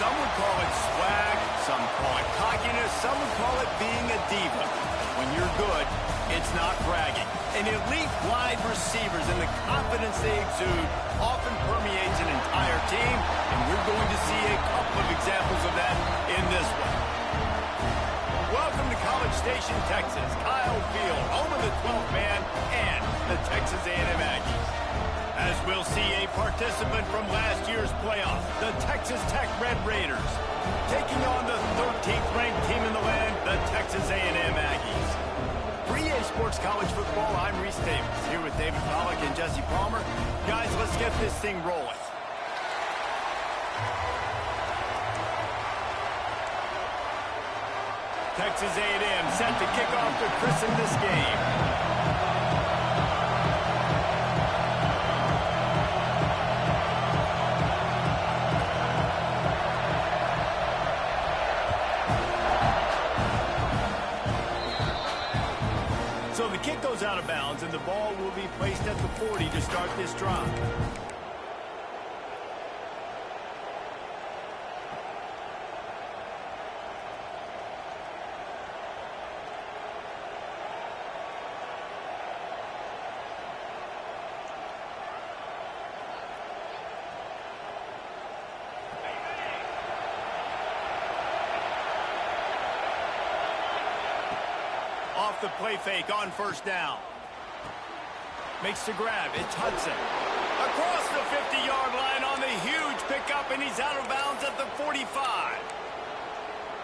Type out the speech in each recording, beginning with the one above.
Some would call it swag, some call it cockiness, some would call it being a diva. When you're good, it's not bragging. And elite wide receivers and the confidence they exude often permeates an entire team, and we're going to see a couple of examples of that in this one. Welcome to College Station, Texas. Kyle Field, home of the 12th man and the Texas A&M Aggies. As we'll see a participant from last year's playoff, the Texas Tech Red Raiders, taking on the 13th ranked team in the land, the Texas A&M Aggies. For EA Sports College Football, I'm Reese Davis, here with David Pollack and Jesse Palmer. Guys, let's get this thing rolling. Texas A&M set to kick off to christen this game. So the kick goes out of bounds, and the ball will be placed at the 40 to start this drive. Off the play fake on first down. Makes the grab. It's Hudson. Across the 50-yard line on the huge pickup, and he's out of bounds at the 45.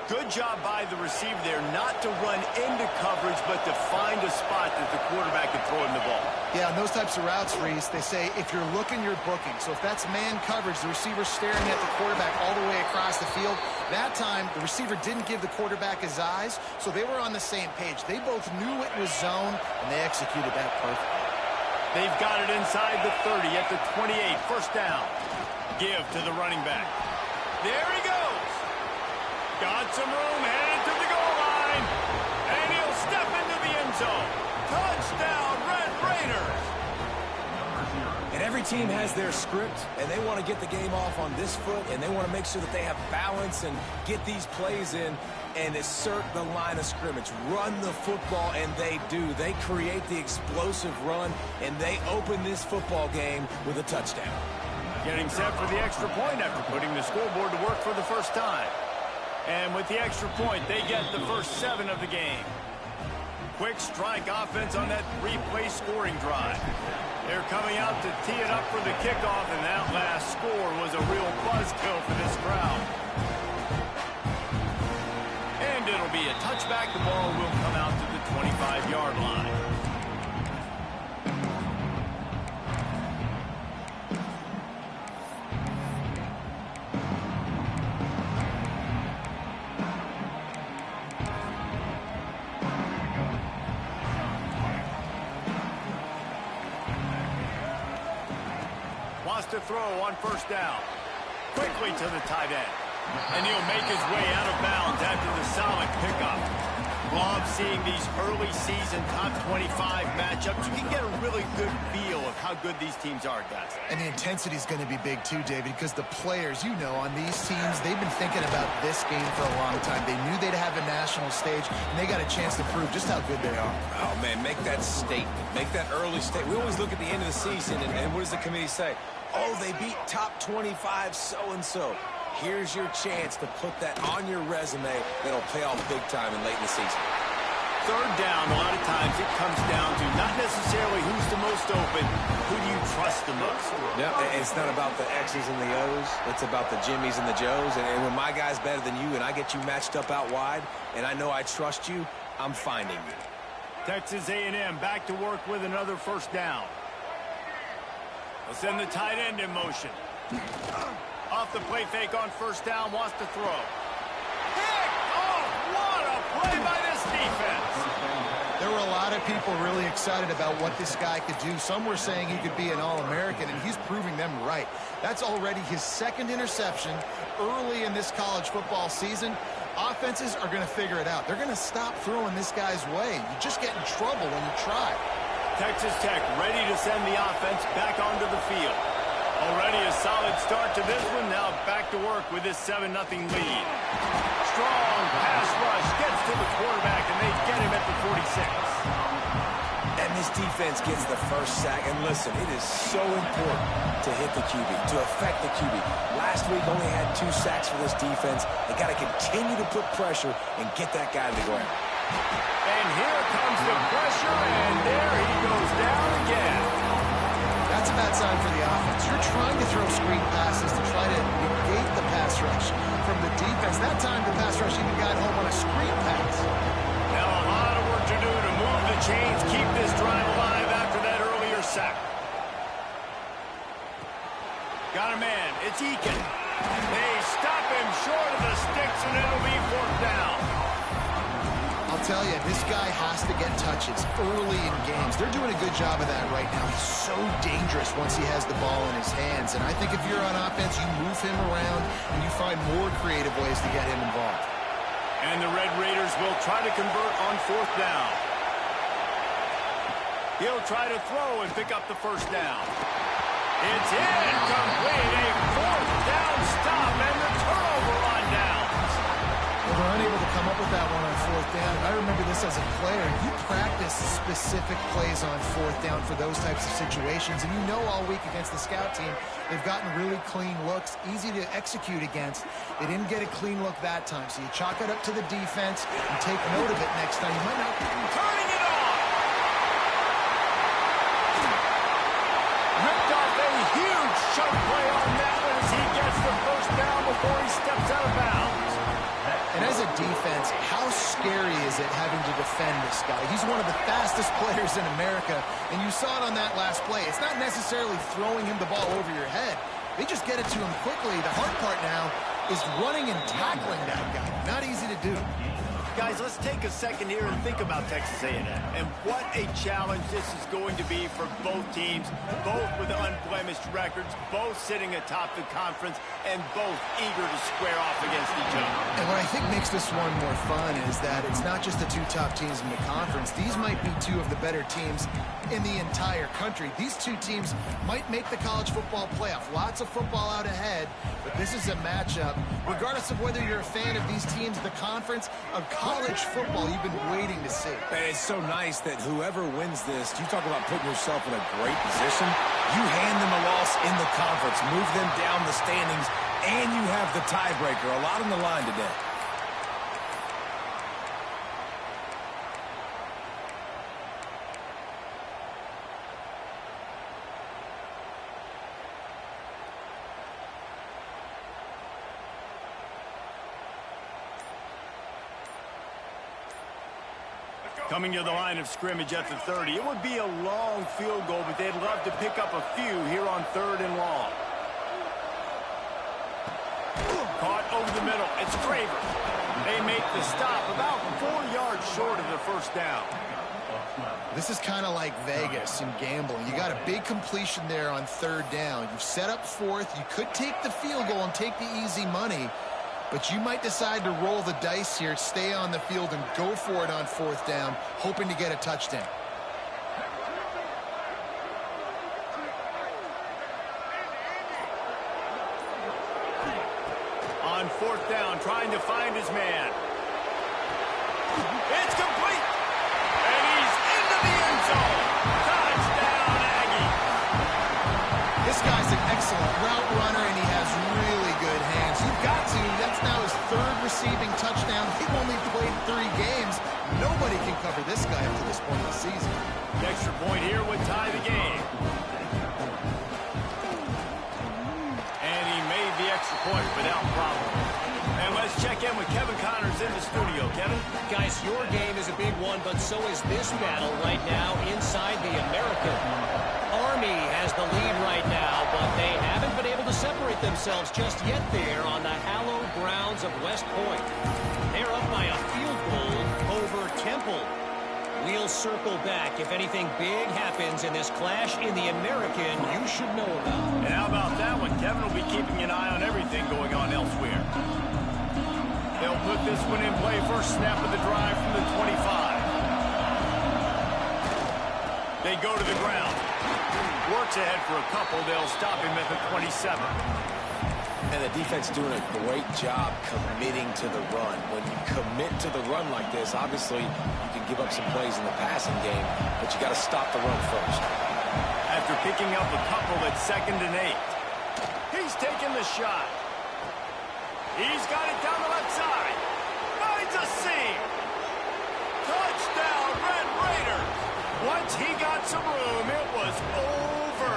Good job by the receiver there not to run into coverage, but to find a spot that the quarterback can throw him the ball. Yeah, on those types of routes, Reese, they say if you're looking, you're booking. So if that's man coverage, the receiver's staring at the quarterback all the way across the field. That time, the receiver didn't give the quarterback his eyes, so they were on the same page. They both knew it was zone, and they executed that perfectly. They've got it inside the 30 at the 28. First down. Give to the running back. There he goes. Got some room, headed to the goal line. And he'll step into the end zone. Touchdown, Red Raiders. And every team has their script, and they want to get the game off on this foot, and they want to make sure that they have balance and get these plays in and assert the line of scrimmage. Run the football, and they do. They create the explosive run, and they open this football game with a touchdown. Getting set for the extra point after putting the scoreboard to work for the first time. And with the extra point, they get the first 7 of the game. Quick strike offense on that 3-play scoring drive. They're coming out to tee it up for the kickoff, and that last score was a real buzzkill for this crowd. And it'll be a touchback. The ball will come out to the 25-yard line. Wants to throw on first down. Quickly to the tight end. And he'll make his way out of bounds after the solid pickup. Love seeing these early season top 25 matchups. You can get a really good feel of how good these teams are, guys. And the intensity is going to be big too, David, because the players, you know, on these teams, they've been thinking about this game for a long time. They knew they'd have a national stage, and they got a chance to prove just how good they are. Oh, man, make that statement. Make that early statement. We always look at the end of the season, and what does the committee say? Oh, they beat top 25 so-and-so. Here's your chance to put that on your resume that'll pay off big time and late in the season. Third down, a lot of times it comes down to not necessarily who's the most open, who do you trust the most? Yeah, it's not about the X's and the O's. It's about the Jimmys and the Joes. And when my guy's better than you and I get you matched up out wide and I know I trust you, I'm finding you. Texas A&M back to work with another first down. They'll send the tight end in motion. Off the play fake on first down, wants to throw. Pick off! What a play by this defense! There were a lot of people really excited about what this guy could do. Some were saying he could be an All-American, and he's proving them right. That's already his 2nd interception early in this college football season. Offenses are going to figure it out. They're going to stop throwing this guy's way. You just get in trouble when you try. Texas Tech ready to send the offense back onto the field. Already a solid start to this one. Now back to work with this 7-0 lead. Strong pass rush gets to the quarterback, and they get him at the 46. And this defense gets the first sack. And listen, it is so important to hit the QB, to affect the QB. Last week only had 2 sacks for this defense. They got to continue to put pressure and get that guy to the ground. And here comes the pressure, and there he goes down again. That's a bad sign for the offense. You're trying to throw screen passes to try to negate the pass rush from the defense. That time the pass rush even got home on a screen pass. Now a lot of work to do to move the chains, keep this drive alive after that earlier sack. Got a man. It's Eakin. They stop him short of the sticks, and it'll be 4th down. I'll tell you, this guy has to get touches early in games. They're doing a good job of that right now. He's so dangerous once he has the ball in his hands. And I think if you're on offense, you move him around and you find more creative ways to get him involved. And the Red Raiders will try to convert on 4th down. He'll try to throw and pick up the 1st down. It's incomplete. A 4th down stop and the turnover on downs. Well, they're unable to come up with that one on 4th down. I remember this as a player. You practice specific plays on 4th down for those types of situations, and you know all week against the scout team, they've gotten really clean looks, easy to execute against. They didn't get a clean look that time, so you chalk it up to the defense and take note of it next time. You might not turning it on. Ripped off a huge chunk play on that one as he gets the 1st down before he steps out of bounds. And as a defense, how scary is it having to defend this guy? He's one of the fastest players in America, and you saw it on that last play. It's not necessarily throwing him the ball over your head. They just get it to him quickly. The hard part now is running and tackling that guy. Not easy to do. Guys, let's take a second here and think about Texas A&M and what a challenge this is going to be for both teams, both with unblemished records, both sitting atop the conference, and both eager to square off against each other. And what I think makes this one more fun is that it's not just the 2 top teams in the conference. These might be 2 of the better teams in the entire country. These 2 teams might make the college football playoff. Lots of football out ahead, but this is a matchup, regardless of whether you're a fan of these teams, the conference, of college football you've been waiting to see. And it's so nice that whoever wins this, you talk about putting yourself in a great position, you hand them a loss in the conference, move them down the standings, and you have the tiebreaker. A lot on the line today. Coming to the line of scrimmage at the 30. It would be a long field goal, but they'd love to pick up a few here on 3rd and long. Caught over the middle. It's Craver. They make the stop about 4 yards short of the 1st down. This is kind of like Vegas in gambling. You got a big completion there on 3rd down. You've set up 4th. You could take the field goal and take the easy money, but you might decide to roll the dice here, stay on the field, and go for it on 4th down, hoping to get a touchdown. On 4th down, trying to find his man. It's complete. And he's into the end zone. Touchdown, Aggie. This guy's an excellent route runner, and he has really good hands. You've got to. That's now his 3rd receiving touchdown. They've only played 3 games. Nobody can cover this guy up to this point of the season. The extra point here would tie the game. And he made the extra point without problem. And let's check in with Kevin Connors in the studio. Kevin? Guys, your game is a big one, but so is this battle right now inside the American. Army has the lead right now, but they haven't been able to separate themselves just yet there on the hallowed grounds of West Point. They're up by a field goal over Temple. We'll circle back. If anything big happens in this clash in the American, you should know about. And how about that one? Kevin will be keeping an eye on everything going on elsewhere. They'll put this one in play. First snap of the drive from the 25. They go to the ground. Works ahead for a couple. They'll stop him at the 27. And the defense doing a great job committing to the run. When you commit to the run like this, obviously you can give up some plays in the passing game, but you got to stop the run first. After picking up a couple at 2nd and 8. He's taking the shot. He's got it down the left side. Finds a seam. Touchdown, Red Raiders. Once he got some room, it was over.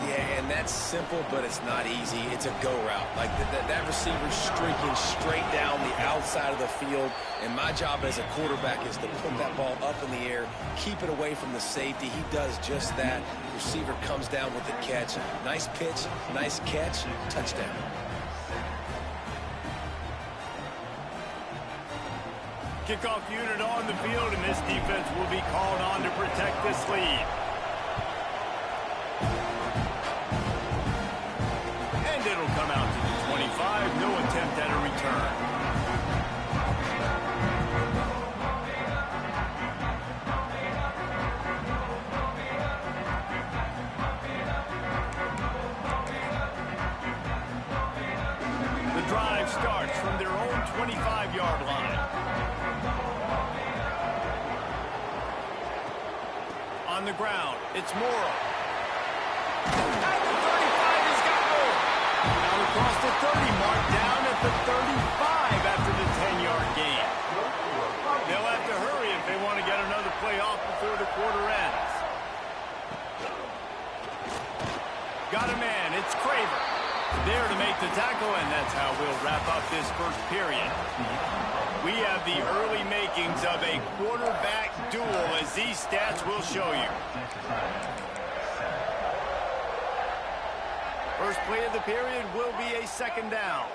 Yeah, and that's simple, but it's not easy. It's a go route. Like that receiver's streaking straight down the outside of the field, and my job as a quarterback is to put that ball up in the air, keep it away from the safety. He does just that. Receiver comes down with the catch. Nice pitch, nice catch, touchdown. Kickoff unit on the field, and this defense will be called on to protect this lead. And it'll come out to the 25. No attempt at a return. The drive starts from their own 25-yard line. On the ground, it's Morrow. At the 35, he's got more. Now across the 30, marked down at the 35 after the 10-yard gain. They'll have to hurry if they want to get another play off before the quarter ends. Got a man, it's Craver. There to make the tackle, and that's how we'll wrap up this first period. We have the early makings of a quarterback duel, as these stats will show you. First play of the period will be a 2nd down.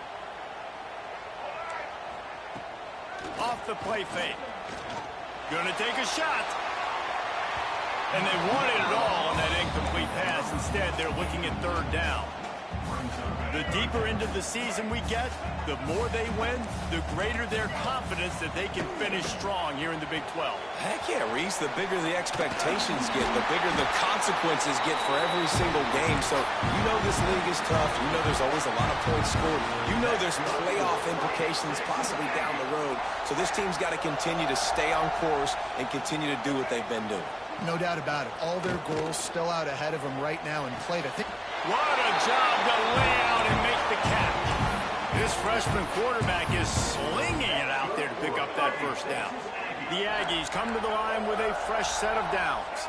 Off the play fake. Gonna take a shot. And they wanted it all on that incomplete pass. Instead, they're looking at 3rd down. The deeper into the season we get, the more they win, the greater their confidence that they can finish strong here in the Big 12. Heck yeah, Reese. The bigger the expectations get, the bigger the consequences get for every single game. So you know this league is tough. You know there's always a lot of points scored. You know there's playoff implications possibly down the road. So this team's got to continue to stay on course and continue to do what they've been doing. No doubt about it. All their goals still out ahead of them right now in play. I think. What a job to lay out and make the catch. This freshman quarterback is slinging it out there to pick up that first down. The Aggies come to the line with a fresh set of downs.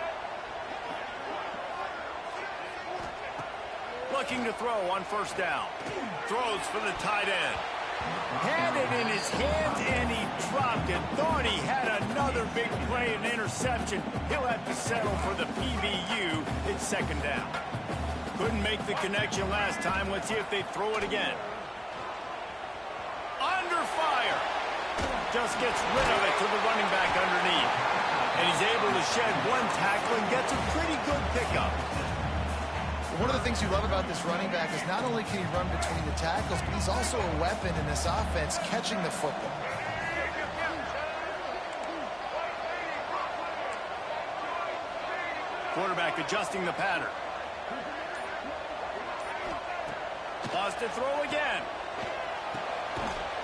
Looking to throw on 1st down. Throws for the tight end. Had it in his hands and he dropped it. Thought he had another big play and interception. He'll have to settle for the PBU. It's 2nd down. Couldn't make the connection last time. Let's see if they throw it again. Under fire. Just gets rid of it to the running back underneath. And he's able to shed one tackle and gets a pretty good pickup. One of the things you love about this running back is not only can he run between the tackles, but he's also a weapon in this offense catching the football. Quarterback adjusting the pattern. Lost to throw again.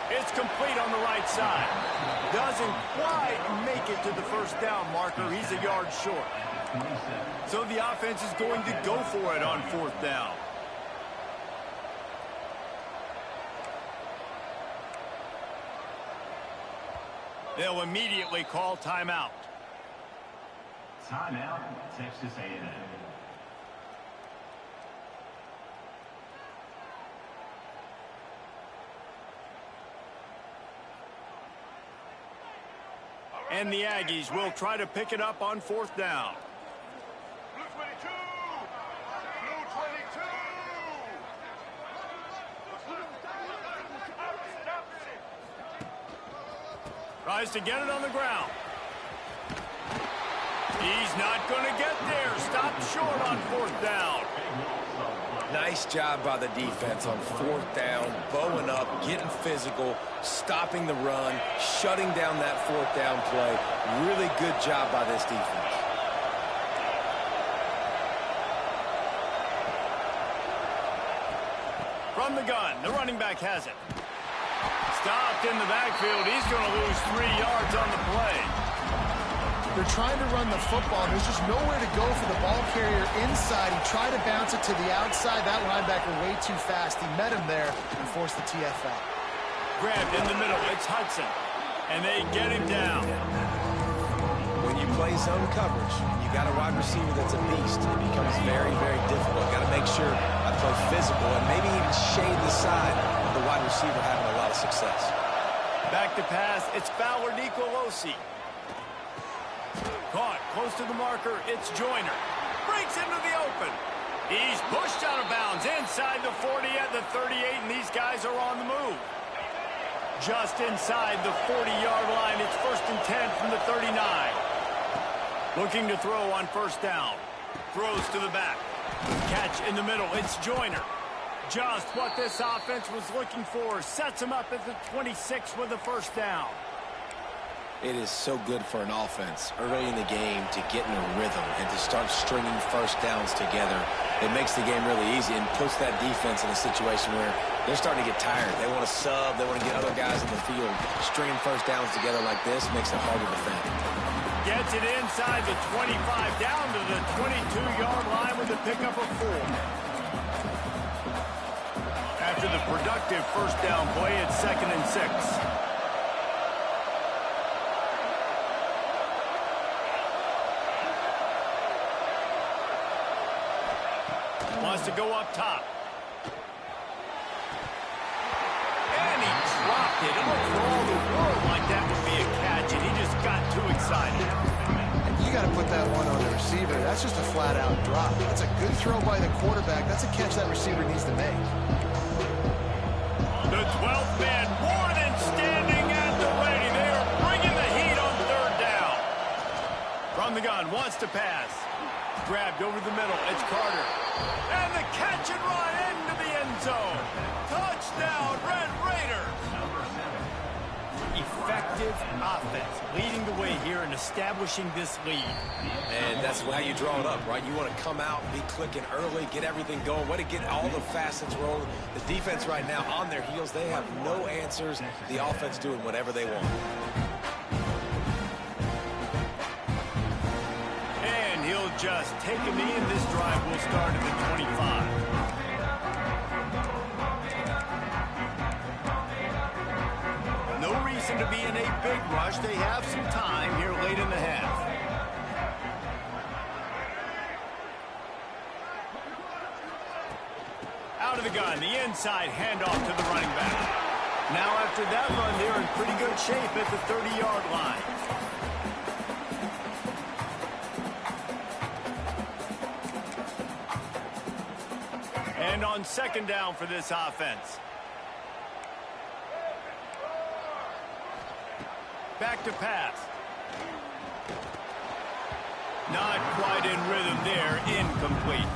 It's complete on the right side. Doesn't quite make it to the 1st down marker. He's a yard short. So the offense is going to go for it on 4th down. They'll immediately call timeout. Timeout, Texas A&M. And the Aggies will try to pick it up on 4th down. Blue 22! Blue 22! Tries to get it on the ground. He's not going to get there. Stopped short on 4th down. Nice job by the defense on 4th down, bowing up, getting physical, stopping the run, shutting down that 4th down play. Really good job by this defense. From the gun, the running back has it. Stopped in the backfield. He's going to lose 3 yards on the play. They're trying to run the football, and there's just nowhere to go for the ball carrier inside. He tried to bounce it to the outside. That linebacker way too fast. He met him there and forced the TFL. Grabbed in the middle. It's Hudson. And they get him down. When you play zone coverage, you got a wide receiver that's a beast. It becomes very, very difficult. Got to make sure I play physical and maybe even shade the side of the wide receiver having a lot of success. Back to pass. It's Fowler Nicolosi. Caught close to the marker. It's Joyner. Breaks into the open. He's pushed out of bounds inside the 40 at the 38, and these guys are on the move. Just inside the 40-yard line. It's 1st and 10 from the 39. Looking to throw on 1st down. Throws to the back. Catch in the middle. It's Joyner. Just what this offense was looking for. Sets him up at the 26 with a 1st down. It is so good for an offense early in the game to get in a rhythm and to start stringing 1st downs together. It makes the game really easy and puts that defense in a situation where they're starting to get tired. They want to sub. They want to get other guys in the field. Stringing 1st downs together like this makes it harder to defend. Gets it inside the 25, down to the 22-yard line with a pickup of 4. After the productive 1st down play, it's 2nd and 6. Wants to go up top. And he dropped it. It looked for all the world like that would be a catch, and he just got too excited. You got to put that one on the receiver. That's just a flat-out drop. That's a good throw by the quarterback. That's a catch that receiver needs to make. The 12th man more than standing at the ready. They are bringing the heat on 3rd down. From the gun, wants to pass. Grabbed over the middle. It's Carter. And the catch and run into the end zone. Touchdown, Red Raiders. Effective offense leading the way here and establishing this lead. And that's how you draw it up, right? You want to come out, be clicking early, get everything going, way to get all the facets rolling. The defense right now on their heels, they have no answers. The offense doing whatever they want. And he'll just take a knee, and this drive will start at the 25. No reason to be in a big rush. They have some time here late in the half. Out of the gun, the inside handoff to the running back. Now after that run, they're in pretty good shape at the 30-yard line. And on 2nd down for this offense. Back to pass. Not quite in rhythm there. Incomplete.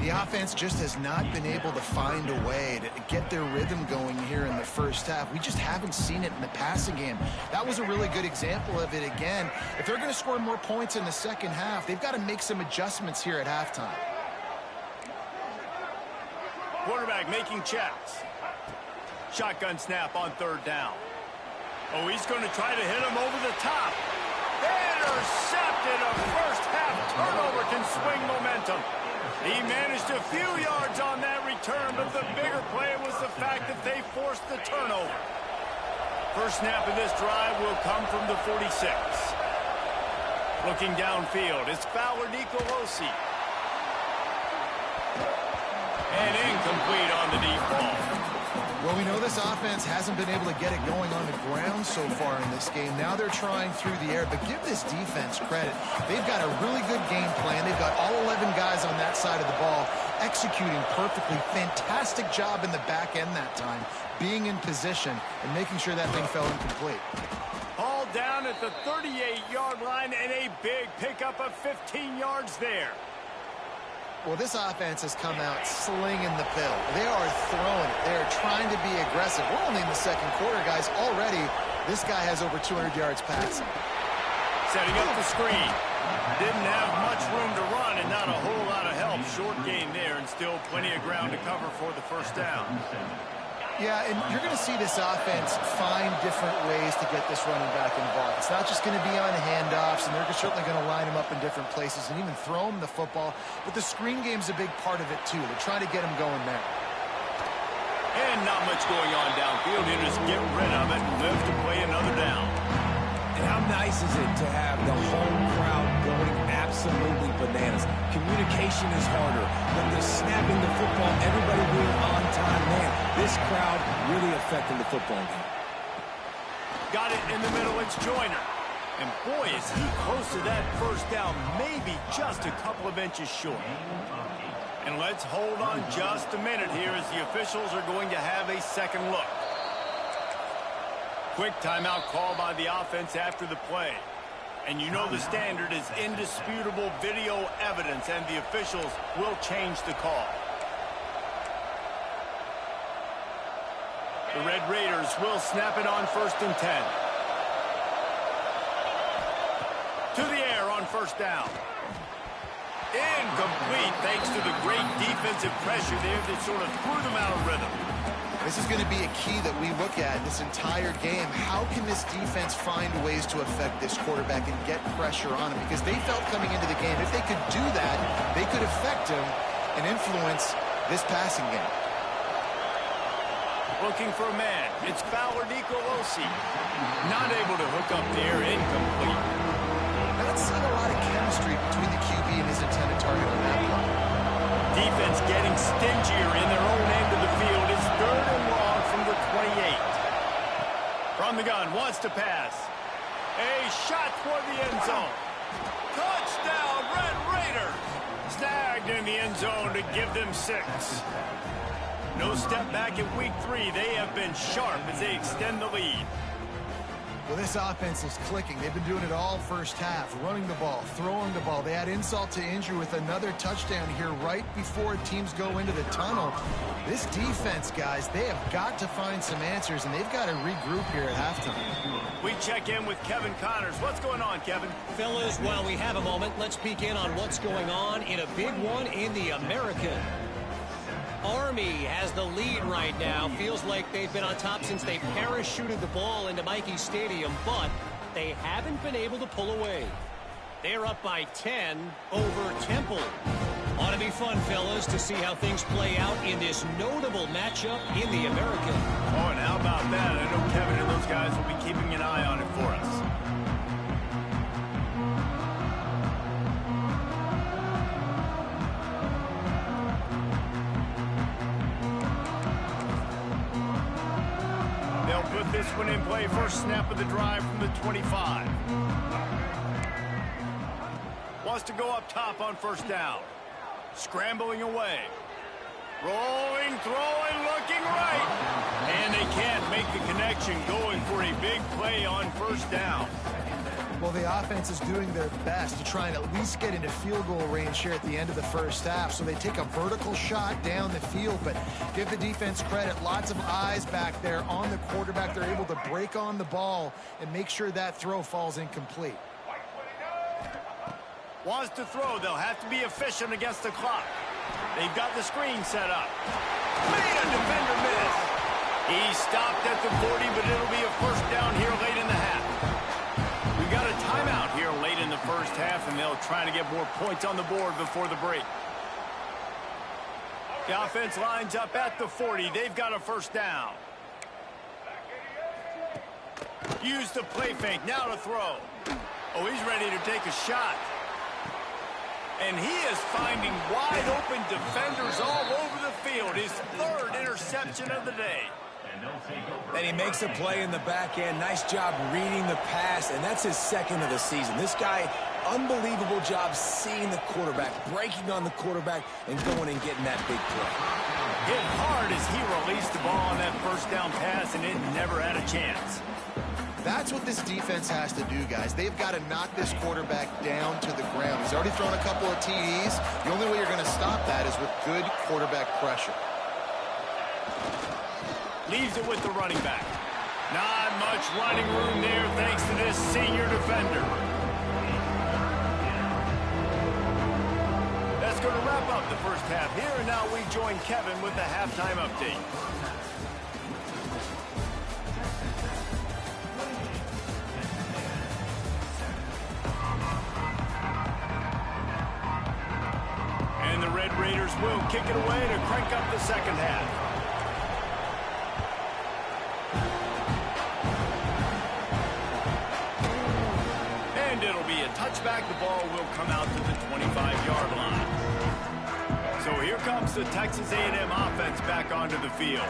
The offense just has not been able to find a way to get their rhythm going here in the 1st half. We just haven't seen it in the passing game. That was a really good example of it again. If they're going to score more points in the 2nd half, they've got to make some adjustments here at halftime. Quarterback making checks. Shotgun snap on 3rd down. Oh, he's going to try to hit him over the top. Intercepted. A 1st half turnover can swing momentum. He managed a few yards on that return, but the bigger play was the fact that they forced the turnover. First snap of this drive will come from the 46. Looking downfield, it's Fowler Nicolosi. And incomplete on the deep ball. Well, we know this offense hasn't been able to get it going on the ground so far in this game. Now they're trying through the air, but give this defense credit. They've got a really good game plan. They've got all 11 guys on that side of the ball executing perfectly. Fantastic job in the back end that time, being in position and making sure that thing fell incomplete. All down at the 38-yard line and a big pickup of 15 yards there. Well, this offense has come out slinging the pill. They are throwing it. They are trying to be aggressive. We're only in the 2nd quarter, guys. Already, this guy has over 200 yards passing. setting up the screen. Didn't have much room to run and not a whole lot of help. Short gain there and still plenty of ground to cover for the first down. Yeah, and you're going to see this offense find different ways to get this running back involved. It's not just going to be on handoffs, and they're certainly going to line him up in different places and even throw him the football. But the screen game's a big part of it, too. They're trying to get him going there. And not much going on downfield. You just get rid of it and live to play another down. And how nice is it to have the home crowd going absolutely bananas? Communication is harder, but the snapping the football, everybody being on time, man, this crowd really affecting the football game. Got it in the middle, it's Joyner. And boy, is he close to that first down, maybe just a couple of inches short. And let's hold on just a minute here as the officials are going to have a second look. Quick timeout call by the offense after the play. And you know the standard is indisputable video evidence, and the officials will change the call. The Red Raiders will snap it on 1st and 10. To the air on first down. Incomplete thanks to the great defensive pressure there that sort of threw them out of rhythm. This is going to be a key that we look at this entire game. How can this defense find ways to affect this quarterback and get pressure on him? Because they felt coming into the game, if they could do that, they could affect him and influence this passing game. Looking for a man. It's Fowler Nicolosi. Not able to hook up there. Incomplete. Not seeing a lot of chemistry between the QB and his intended target on that play. Defense getting stingier in their own end of the field. It's 3rd and long from the 28. From the gun, wants to pass. A shot toward the end zone. Touchdown, Red Raiders! Snagged in the end zone to give them 6. No step back in week 3. They have been sharp as they extend the lead. Well, this offense is clicking. They've been doing it all first half, running the ball, throwing the ball. They had insult to injury with another touchdown here right before teams go into the tunnel. This defense, guys, they have got to find some answers, and they've got to regroup here at halftime. We check in with Kevin Connors. What's going on, Kevin? Fellas, while we have a moment, let's peek in on what's going on in a big one in the American. Army has the lead right now. Feels like they've been on top since they parachuted the ball into Michie Stadium, but they haven't been able to pull away. They're up by 10 over Temple. Ought to be fun, fellas, to see how things play out in this notable matchup in the American. Oh, and how about that? I know Kevin and those guys will be keeping an eye on it for us. Put this one in play. First snap of the drive from the 25. Wants to go up top on first down. Scrambling away. Rolling, throwing, looking right. And they can't make the connection, going for a big play on first down. Well, the offense is doing their best to try and at least get into field goal range here at the end of the first half. So they take a vertical shot down the field, but give the defense credit. Lots of eyes back there on the quarterback. They're able to break on the ball and make sure that throw falls incomplete. Wants to throw. They'll have to be efficient against the clock. They've got the screen set up. Made a defender miss. He stopped at the 40, but it'll be a first down here late in the half. We got a timeout here late in the first half, and they'll try to get more points on the board before the break. The offense lines up at the 40. They've got a first down. Use the play fake. Now to throw. Oh, he's ready to take a shot. And he is finding wide open defenders all over the field. His 3rd interception of the day. And he makes a play in the back end. Nice job reading the pass, and that's his 2nd of the season. This guy, unbelievable job seeing the quarterback, breaking on the quarterback, and going and getting that big play. Hit hard as he released the ball on that first down pass, and it never had a chance. That's what this defense has to do, guys. They've got to knock this quarterback down to the ground. He's already thrown a couple of TDs. The only way you're going to stop that is with good quarterback pressure. Leaves it with the running back. Not much running room there thanks to this senior defender. going to wrap up the first half here, and now we join Kevin with the halftime update. And the Red Raiders will kick it away to crank up the second half. And it'll be a touchback. The ball will come out to the 25-yard line. So here comes the Texas A&M offense back onto the field.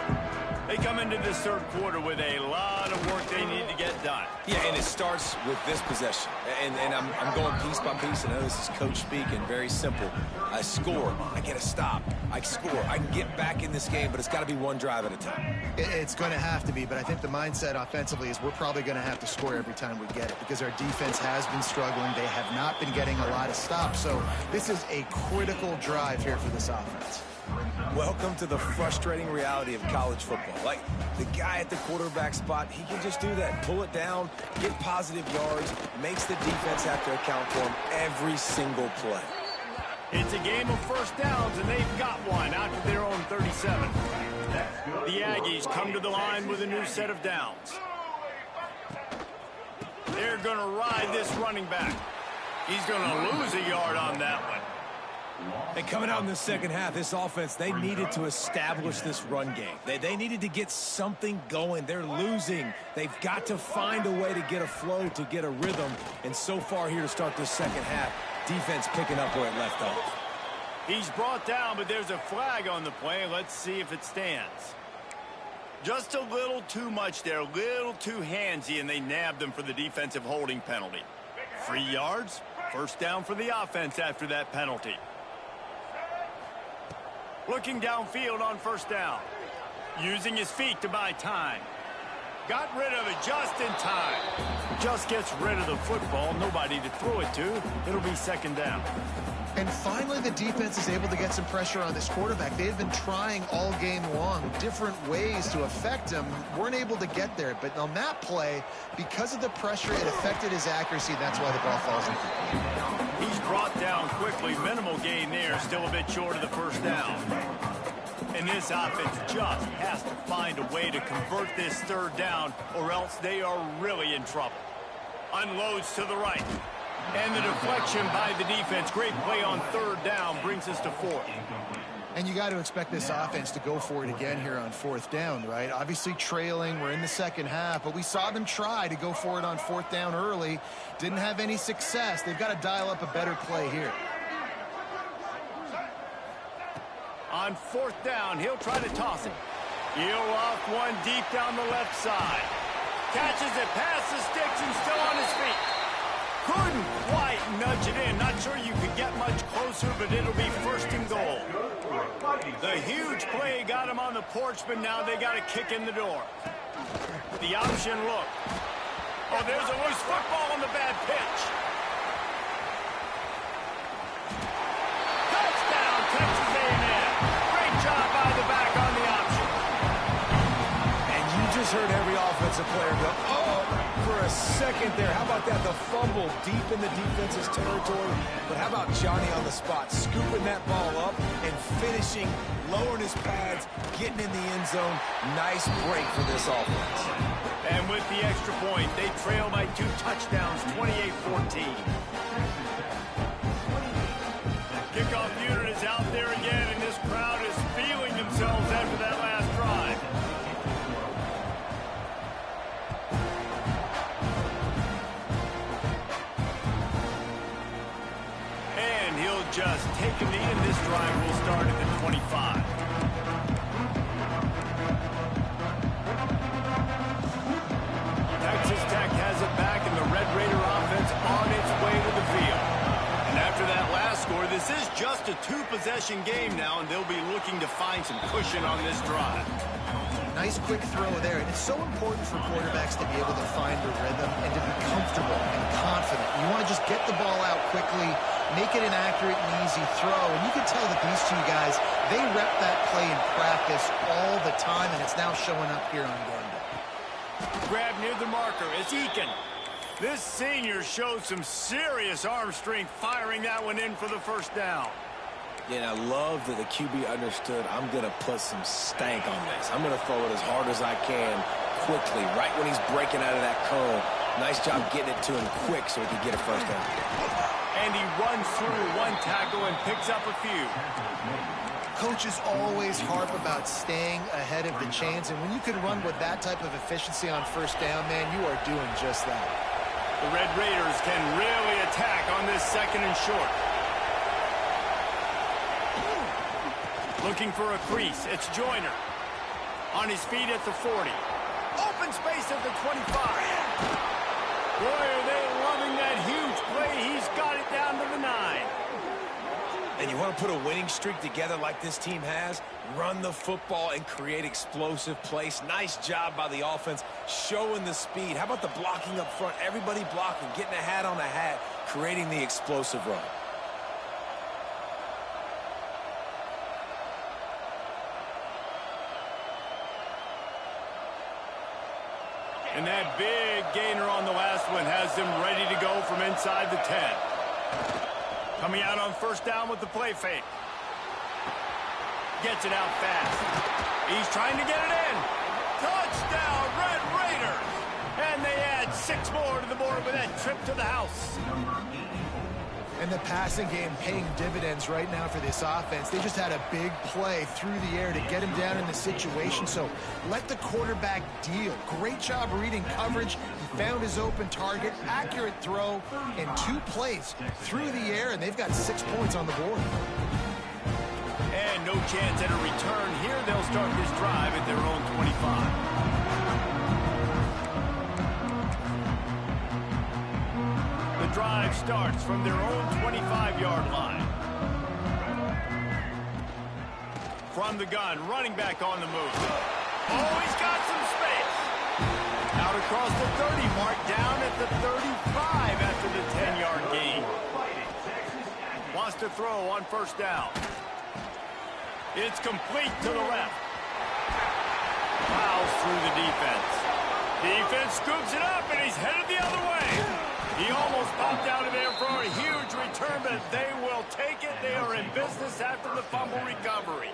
They come into this third quarter with a lot of work they need to get done. Yeah, and it starts with this possession. And I'm going piece by piece. I know this is coach speaking, very simple. I score. I get a stop. I score. I can get back in this game, but it's got to be one drive at a time. It's going to have to be, but I think the mindset offensively is we're probably going to have to score every time we get it because our defense has been struggling. They have not been getting a lot of stops. So this is a critical drive here for this offense. Welcome to the frustrating reality of college football. Like, the guy at the quarterback spot, he can just do that. Pull it down, get positive yards, makes the defense have to account for him every single play. It's a game of first downs, and they've got one out to their own 37. The Aggies come to the line with a new set of downs. They're going to ride this running back. He's going to lose a yard on that one. And coming out in the second half, this offense, they needed to establish this run game. They needed to get something going. They're losing. They've got to find a way to get a flow, to get a rhythm. And so far here to start this second half, defense picking up where it left off. He's brought down, but there's a flag on the play. Let's see if it stands. Just a little too much there, a little too handsy, and they nabbed him for the defensive holding penalty. 3 yards, first down for the offense after that penalty. Looking downfield on first down. Using his feet to buy time. Got rid of it just in time. Just gets rid of the football. Nobody to throw it to. It'll be second down. And finally, the defense is able to get some pressure on this quarterback. They've been trying all game long different ways to affect him. Weren't able to get there. But on that play, because of the pressure, it affected his accuracy. That's why the ball falls incomplete. He's brought down quickly. Minimal gain there. Still a bit short of the first down. And this offense just has to find a way to convert this third down, or else they are really in trouble. Unloads to the right. And the deflection by the defense. Great play on third down brings us to fourth. And you got to expect this offense to go for it again here on fourth down, right? Obviously trailing. We're in the second half, but we saw them try to go for it on fourth down early. Didn't have any success. They've got to dial up a better play here. On fourth down, he'll try to toss it. He'll off one deep down the left side. Catches it past the sticks and still on his feet. Couldn't quite nudge it in. Not sure you could get much closer, but it'll be first and goal. The huge play got him on the porch, but now they got a kick in the door. The option look. Oh, there's a loose football on the bad pitch. Touchdown, Texas A&M. Great job by the back on the option. And you just heard every offensive player go, oh, for a second there. How about that? The fumble deep in the defense's territory. But how about Johnny on the spot, scooping that ball up and finishing, lowering his pads, getting in the end zone. Nice break for this offense. And with the extra point, they trail by 2 touchdowns, 28-14. Kickoff unit is out there again, and this crowd is feeling themselves after that last drive. And he'll just take a knee, and this drive will start at the 25. Texas Tech has it back, and the Red Raider offense on its way to the field. And after that last score, this is just a 2-possession game now, and they'll be looking to find some cushion on this drive. Nice quick throw there. And it's so important for quarterbacks to be able to find a rhythm and to be comfortable and confident. You want to just get the ball out quickly, make it an accurate and easy throw. And you can tell that these two guys, they rep that play in practice all the time, and it's now showing up here on game day. Grab near the marker. It's Eakin. This senior shows some serious arm strength firing that one in for the first down. Yeah, and I love that the QB understood I'm going to put some stank on this. I'm going to throw it as hard as I can quickly, right when he's breaking out of that curl. Nice job getting it to him quick so he could get a first down. And he runs through one tackle and picks up a few. Coaches always harp about staying ahead of the chains, and when you can run with that type of efficiency on first down, man, you are doing just that. The Red Raiders can really attack on this second and short. Looking for a crease. It's Joyner. On his feet at the 40. Open space at the 25. Boy, are they loving that huge play. He's got it down to the 9. And you want to put a winning streak together like this team has, run the football and create explosive plays. Nice job by the offense showing the speed. How about the blocking up front? Everybody blocking, getting a hat on a hat, creating the explosive run. And that big gainer on the last one has them ready to go from inside the 10. Coming out on first down with the play fake. Gets it out fast. He's trying to get it in. Touchdown, Red Raiders! And they add 6 more to the board with that trip to the house. And the passing game paying dividends right now for this offense. They just had a big play through the air to get him down in the situation. So let the quarterback deal. Great job reading coverage. He found his open target. Accurate throw in 2 plays through the air, and they've got 6 points on the board. And no chance at a return here. They'll start this drive at their own 25. Drive starts from their own 25-yard line. From the gun, running back on the move. Oh, he's got some space. Out across the 30 mark, down at the 35 after the 10-yard gain. Wants to throw on first down. It's complete to the left. Fouls through the defense. Defense scoops it up, and he's headed the other way. He almost popped out of there for a huge return, but they will take it. They are in business after the fumble recovery.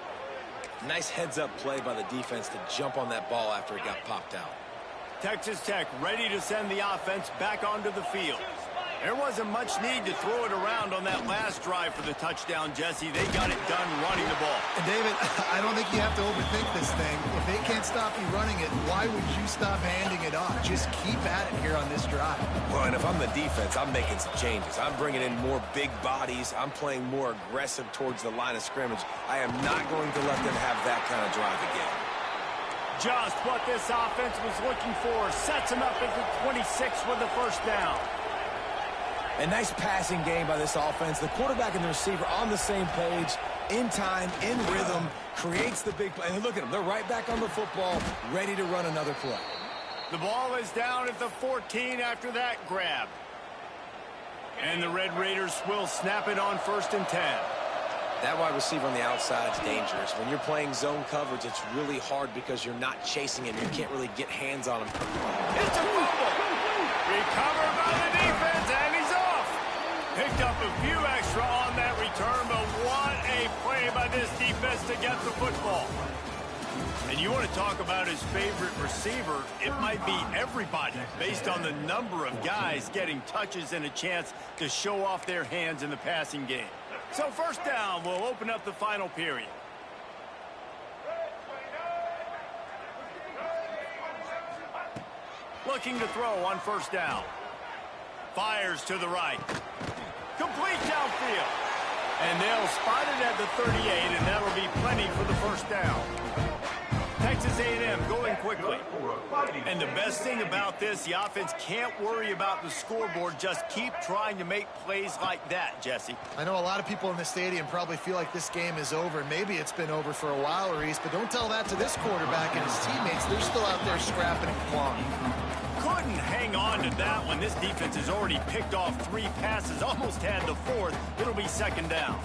Nice heads-up play by the defense to jump on that ball after it got popped out. Texas Tech ready to send the offense back onto the field. There wasn't much need to throw it around on that last drive for the touchdown, Jesse. They got it done running the ball. And David, I don't think you have to overthink this thing. If they can't stop you running it, why would you stop handing it off? Just keep at it here on this drive. Well, and if I'm the defense, I'm making some changes. I'm bringing in more big bodies. I'm playing more aggressive towards the line of scrimmage. I am not going to let them have that kind of drive again. Just what this offense was looking for. Sets him up at the 26 with the first down. A nice passing game by this offense. The quarterback and the receiver on the same page, in time, in rhythm, creates the big play. And look at them. They're right back on the football, ready to run another play. The ball is down at the 14 after that grab. And the Red Raiders will snap it on first and 10. That wide receiver on the outside is dangerous. When you're playing zone coverage, it's really hard because you're not chasing him. You can't really get hands on him. It's a fumble. Recovered by the defense, and he's off. Picked up a few extra on that return, but what a play by this defense to get the football. And you want to talk about his favorite receiver, it might be everybody based on the number of guys getting touches and a chance to show off their hands in the passing game. So first down will open up the final period. Looking to throw on first down. Fires to the right. Complete downfield. And they'll spot it at the 38, and that'll be plenty for the first down. Texas A&M going quickly. And the best thing about this, the offense can't worry about the scoreboard. Just keep trying to make plays like that, Jesse. I know a lot of people in the stadium probably feel like this game is over. Maybe it's been over for a while, Reese, but don't tell that to this quarterback and his teammates. They're still out there scrapping and clawing. Couldn't hang on to that one. This defense has already picked off 3 passes, almost had the 4th. It'll be second down.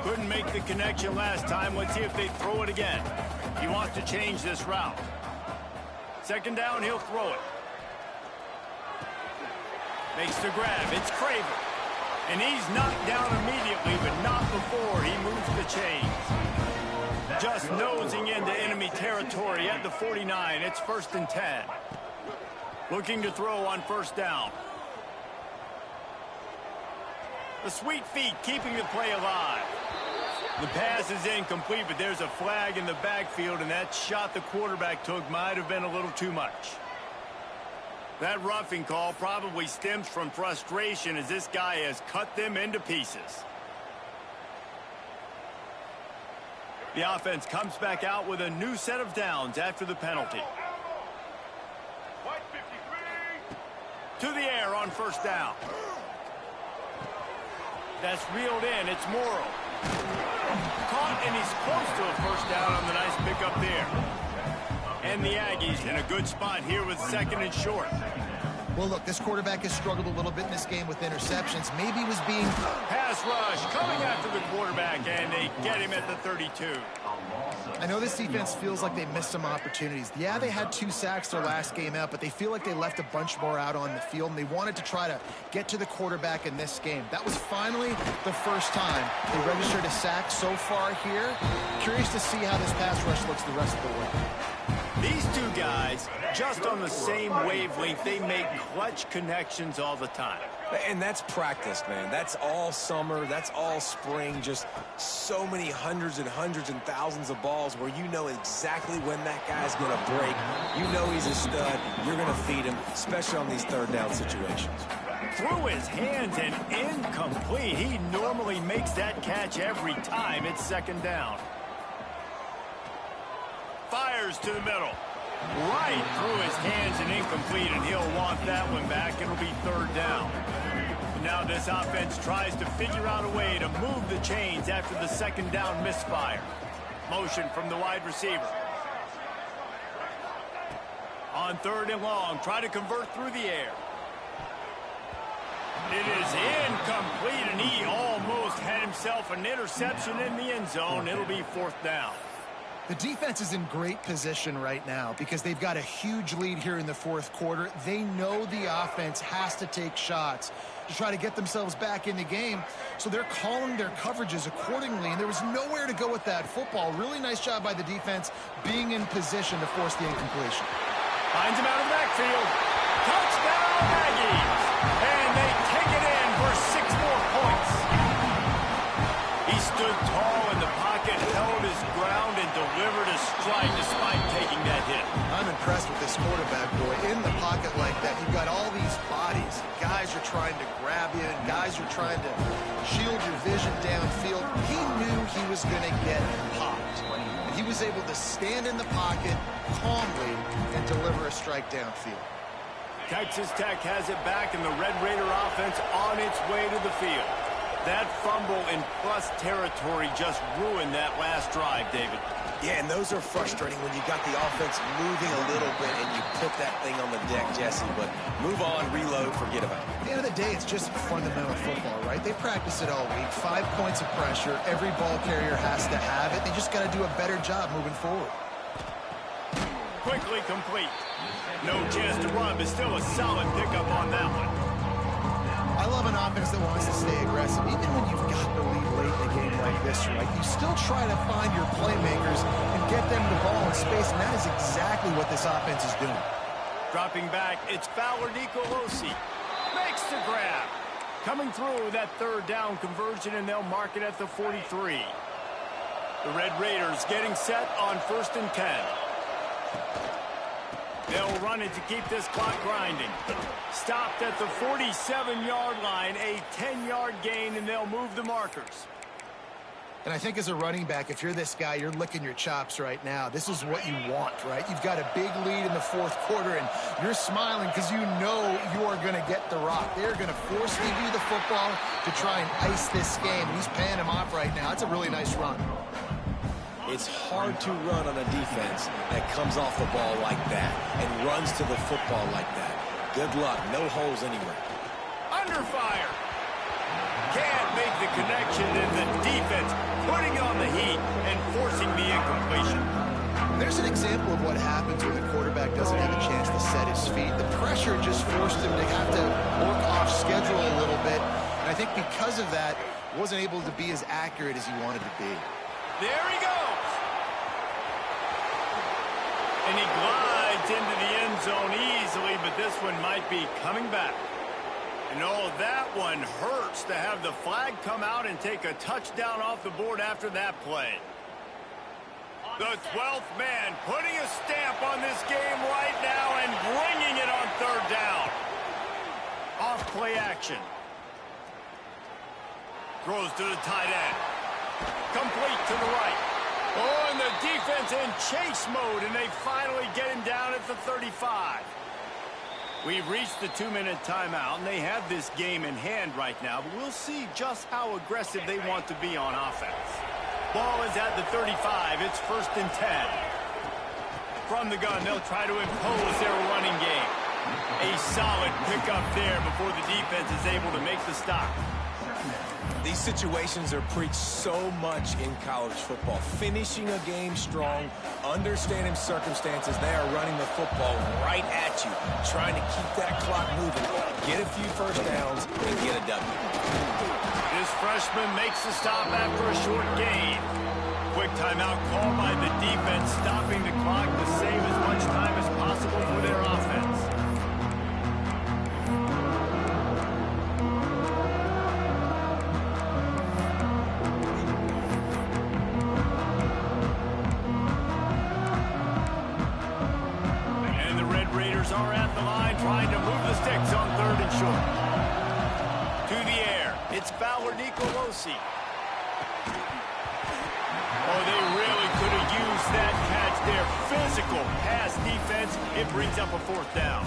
Couldn't make the connection last time. Let's see if they throw it again. He wants to change this route. Second down, he'll throw it. Makes the grab. It's Craven. And he's knocked down immediately, but not before he moves the chains. Just nosing into enemy territory at the 49. It's 1st and 10. Looking to throw on 1st down. The sweet feet keeping the play alive. The pass is incomplete, but there's a flag in the backfield, and that shot the quarterback took might have been a little too much. That roughing call probably stems from frustration as this guy has cut them into pieces. The offense comes back out with a new set of downs after the penalty. White 53. To the air on 1st down. That's reeled in. It's Morrow. Caught, and he's close to a 1st down on the nice pickup there. And the Aggies in a good spot here with 2nd and short. Well, look, this quarterback has struggled a little bit in this game with interceptions. Maybe he was being... Pass rush coming after the quarterback, and they get him at the 32. I know this defense feels like they missed some opportunities. Yeah, they had 2 sacks their last game out, but they feel like they left a bunch more out on the field, and they wanted to try to get to the quarterback in this game. That was finally the first time they registered a sack so far here. Curious to see how this pass rush looks the rest of the way. These two guys, just on the same wavelength, they make clutch connections all the time. And that's practice, man. That's all summer. That's all spring. Just so many hundreds and thousands of balls where you know exactly when that guy's going to break. You know he's a stud. You're going to feed him, especially on these 3rd down situations. Through his hands and incomplete. He normally makes that catch every time. It's 2nd down. Fires to the middle. Right through his hands and incomplete, and he'll want that one back. It'll be 3rd down. Now this offense tries to figure out a way to move the chains after the 2nd down misfire. Motion from the wide receiver. On 3rd and long, try to convert through the air. It is incomplete, and he almost had himself an interception in the end zone. It'll be 4th down. The defense is in great position right now because they've got a huge lead here in the 4th quarter. They know the offense has to take shots to try to get themselves back in the game, so they're calling their coverages accordingly, and there was nowhere to go with that football. Really nice job by the defense being in position to force the incompletion. Finds him out of the backfield. Touchdown, Aggies! And they take it in for 6 more points. He stood tall in the pocket, held his ground, and delivered a strike despite taking that hit. I'm impressed with this quarterback, boy. In the pocket like that, you've got all these bodies. Guys are trying to grab you, and guys are trying to shield your vision downfield. He knew he was going to get popped. And he was able to stand in the pocket calmly and deliver a strike downfield. Texas Tech has it back, and the Red Raider offense on its way to the field. That fumble in plus territory just ruined that last drive, David. Yeah, and those are frustrating when you got the offense moving a little bit and you put that thing on the deck, Jesse. But move on, reload, forget about it. At the end of the day, it's just fundamental football, right? They practice it all week. 5 points of pressure. Every ball carrier has to have it. They just got to do a better job moving forward. Quickly complete. No chance to run, but still a solid pickup on that one. I love an offense that wants to stay aggressive. Even when you've got the lead late in a game like this, right, you still try to find your playmakers and get them the ball in space, and that is exactly what this offense is doing. Dropping back, it's Fowler Nicolosi. Makes the grab. Coming through that 3rd down conversion, and they'll mark it at the 43. The Red Raiders getting set on 1st and 10. They'll run it to keep this clock grinding. Stopped at the 47-yard line, a 10-yard gain, and they'll move the markers. And I think as a running back, if you're this guy, you're licking your chops right now. This is what you want, right? You've got a big lead in the 4th quarter, and you're smiling because you know you are going to get the rock. They're going to force feed you the football to try and ice this game. He's paying him off right now. That's a really nice run. It's hard to run on a defense that comes off the ball like that and runs to the football like that. Good luck. No holes anywhere. Under fire. Can't make the connection, and the defense putting on the heat and forcing the incompletion. There's an example of what happens when the quarterback doesn't have a chance to set his feet. The pressure just forced him to have to work off schedule a little bit. And I think because of that, wasn't able to be as accurate as he wanted to be. There he goes. And he glides into the end zone easily, but this one might be coming back. And oh, that one hurts to have the flag come out and take a touchdown off the board after that play. The 12th man putting a stamp on this game right now and bringing it on third down. Off play action. Throws to the tight end. Complete to the right. Oh, and the defense in chase mode, and they finally get him down at the 35. We've reached the 2-minute timeout, and they have this game in hand right now, but we'll see just how aggressive they want to be on offense. Ball is at the 35. It's 1st and 10. From the gun, they'll try to impose their running game. A solid pickup there before the defense is able to make the stop. These situations are preached so much in college football. Finishing a game strong, understanding circumstances. They are running the football right at you, trying to keep that clock moving, get a few first downs, and get a W. This freshman makes the stop after a short gain. Quick timeout called by the defense, stopping the clock to save as much time as possible for their offense. Are at the line trying to move the sticks on 3rd and short. To the air. It's Fowler Nicolosi. Oh, they really could have used that catch there. Physical pass defense. It brings up a 4th down.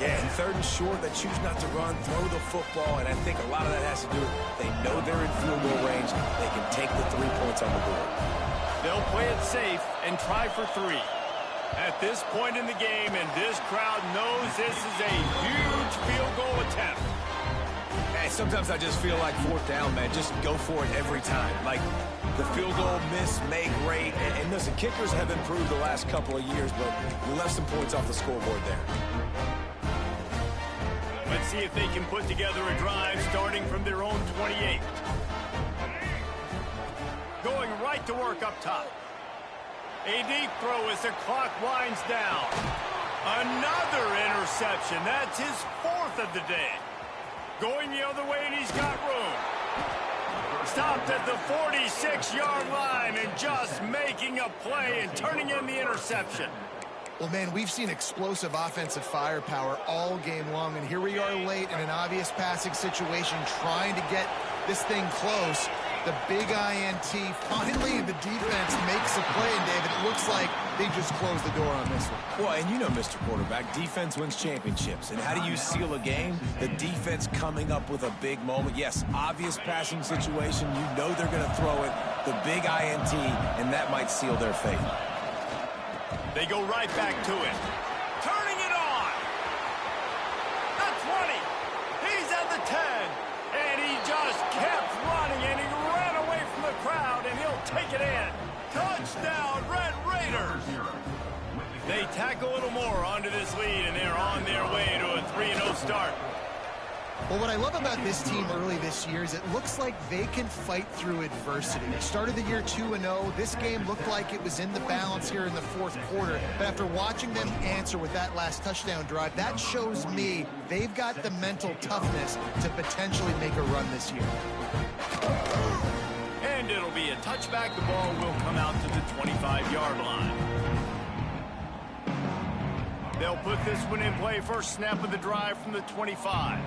Yeah, and 3rd and short, they choose not to run, throw the football, and I think a lot of that has to do with they know they're in field goal range. They can take the 3 points on the board. They'll play it safe and try for 3. At this point in the game, and this crowd knows this is a huge field goal attempt. Hey, sometimes I just feel like 4th down, man. Just go for it every time. Like the field goal miss, make rate. And listen, kickers have improved the last couple of years, but we left some points off the scoreboard there. Let's see if they can put together a drive starting from their own 28. Going right to work up top. A deep throw as the clock winds down. Another interception. That's his 4th of the day. Going the other way, and he's got room. Stopped at the 46-yard line and just making a play and turning in the interception. Well, man, we've seen explosive offensive firepower all game long, and here we are late in an obvious passing situation trying to get this thing close. The big INT, finally the defense makes a play, and David, it looks like they just closed the door on this one. Well, and you know, Mr. Quarterback, defense wins championships. And how do you seal a game? The defense coming up with a big moment. Yes, obvious passing situation. You know they're going to throw it. The big INT, and that might seal their fate. They go right back to it. Turning it on. The 20. He's at the 10. And he just kept running, and he ran away from the crowd, and he'll take it in. Touchdown, Red Raiders. They tack a little more onto this lead, and they're on their way to a 3-0 start. Well, what I love about this team early this year is it looks like they can fight through adversity. They started the year 2-0. This game looked like it was in the balance here in the 4th quarter. But after watching them answer with that last touchdown drive, that shows me they've got the mental toughness to potentially make a run this year. And it'll be a touchback. The ball will come out to the 25-yard line. They'll put this one in play. First snap of the drive from the 25.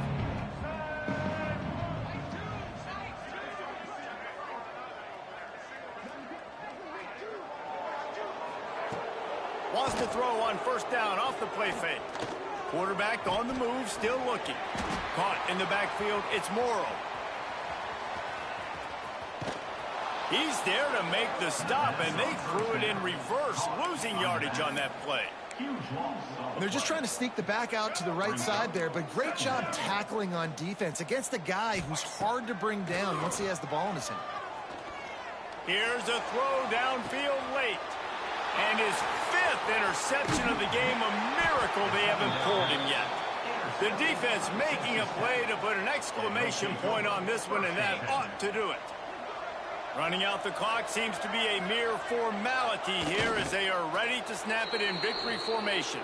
Wants to throw on 1st down off the play fake. Quarterback on the move, still looking. Caught in the backfield, it's Morrow. He's there to make the stop, and they threw it in reverse, losing yardage on that play. They're just trying to sneak the back out to the right side there, but great job tackling on defense against a guy who's hard to bring down once he has the ball in his hand. Here's a throw downfield late. And his 5th interception of the game, a miracle they haven't pulled him yet. The defense making a play to put an exclamation point on this one, and that ought to do it. Running out the clock seems to be a mere formality here as they are ready to snap it in victory formation.